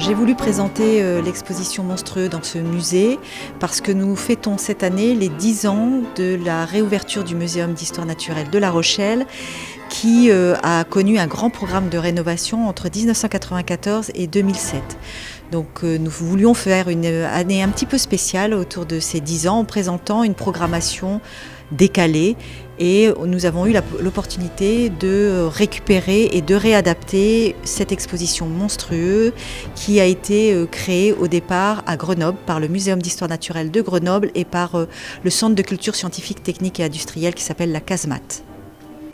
J'ai voulu présenter l'exposition Monstrueux dans ce musée parce que nous fêtons cette année les 10 ans de la réouverture du Muséum d'histoire naturelle de La Rochelle qui a connu un grand programme de rénovation entre 1994 et 2007. Donc nous voulions faire une année un petit peu spéciale autour de ces 10 ans en présentant une programmation décalée et nous avons eu l'opportunité de récupérer et de réadapter cette exposition Monstrueux qui a été créée au départ à Grenoble par le Muséum d'histoire naturelle de Grenoble et par le Centre de culture scientifique, technique et industrielle qui s'appelle la Casemate.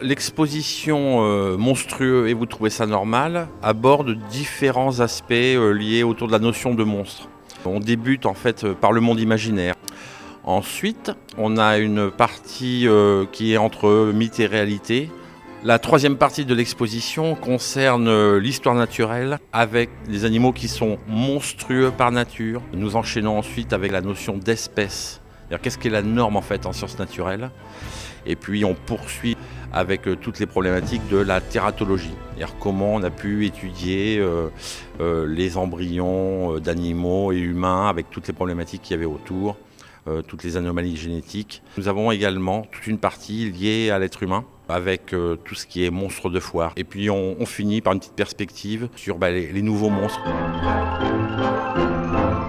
L'exposition Monstrueux, et vous trouvez ça normal, aborde différents aspects liés autour de la notion de monstre. On débute en fait par le monde imaginaire. Ensuite, on a une partie qui est entre mythe et réalité. La troisième partie de l'exposition concerne l'histoire naturelle avec des animaux qui sont monstrueux par nature. Nous enchaînons ensuite avec la notion d'espèce. Qu'est-ce qu'est la norme en fait en sciences naturelles? Et puis on poursuit avec toutes les problématiques de la tératologie. Comment on a pu étudier les embryons d'animaux et humains avec toutes les problématiques qu'il y avait autour. Toutes les anomalies génétiques. Nous avons également toute une partie liée à l'être humain avec tout ce qui est monstres de foire. Et puis on finit par une petite perspective sur les nouveaux monstres.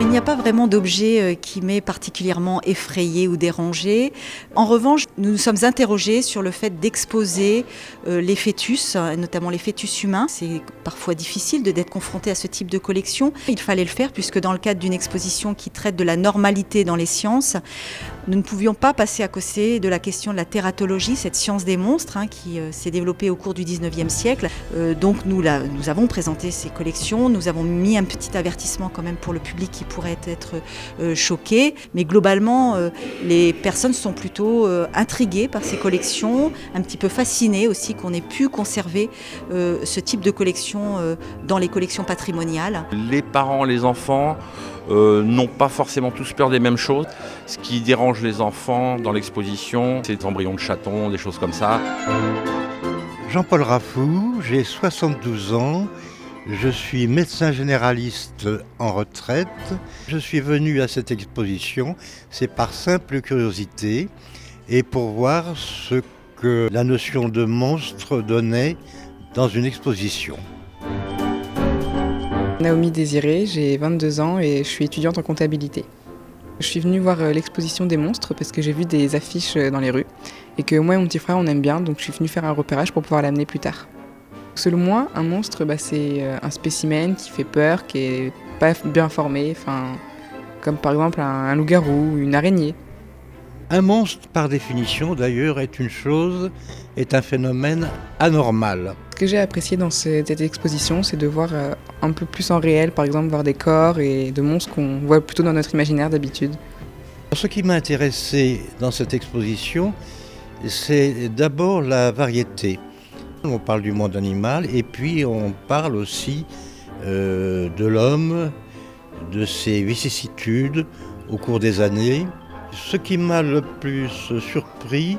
Il n'y a pas vraiment d'objet qui m'ait particulièrement effrayé ou dérangé. En revanche, nous nous sommes interrogés sur le fait d'exposer les fœtus, notamment les fœtus humains. C'est parfois difficile d'être confronté à ce type de collection. Il fallait le faire puisque dans le cadre d'une exposition qui traite de la normalité dans les sciences, nous ne pouvions pas passer à côté de la question de la tératologie, cette science des monstres qui s'est développée au cours du 19e siècle. Donc nous avons présenté ces collections, nous avons mis un petit avertissement quand même pour le public qui pourrait être choqué, mais globalement les personnes sont plutôt intriguées par ces collections, un petit peu fascinées aussi qu'on ait pu conserver ce type de collection dans les collections patrimoniales. Les parents, les enfants n'ont pas forcément tous peur des mêmes choses. Ce qui dérange les enfants dans l'exposition, c'est les embryons de chatons, des choses comme ça. Jean-Paul Raffou, j'ai 72 ans. Je suis médecin généraliste en retraite. Je suis venu à cette exposition, c'est par simple curiosité et pour voir ce que la notion de monstre donnait dans une exposition. Naomi Désiré, j'ai 22 ans et je suis étudiante en comptabilité. Je suis venue voir l'exposition des monstres parce que j'ai vu des affiches dans les rues et que moi et mon petit frère on aime bien, donc je suis venue faire un repérage pour pouvoir l'amener plus tard. Selon moi, un monstre, c'est un spécimen qui fait peur, qui est pas bien formé, comme par exemple un loup-garou ou une araignée. Un monstre, par définition d'ailleurs, est un phénomène anormal. Ce que j'ai apprécié dans cette exposition, c'est de voir un peu plus en réel, par exemple voir des corps et de monstres qu'on voit plutôt dans notre imaginaire d'habitude. Ce qui m'a intéressé dans cette exposition, c'est d'abord la variété. On parle du monde animal et puis on parle aussi de l'homme, de ses vicissitudes au cours des années. Ce qui m'a le plus surpris,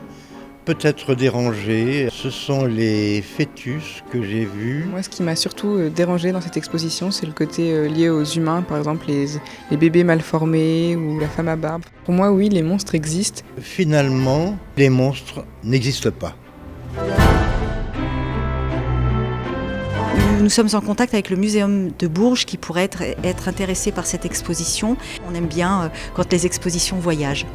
peut-être dérangé, ce sont les fœtus que j'ai vus. Moi, ce qui m'a surtout dérangé dans cette exposition, c'est le côté lié aux humains, par exemple les bébés mal formés ou la femme à barbe. Pour moi, oui, les monstres existent. Finalement, les monstres n'existent pas. Nous sommes en contact avec le Muséum de Bourges qui pourrait être intéressé par cette exposition. On aime bien quand les expositions voyagent.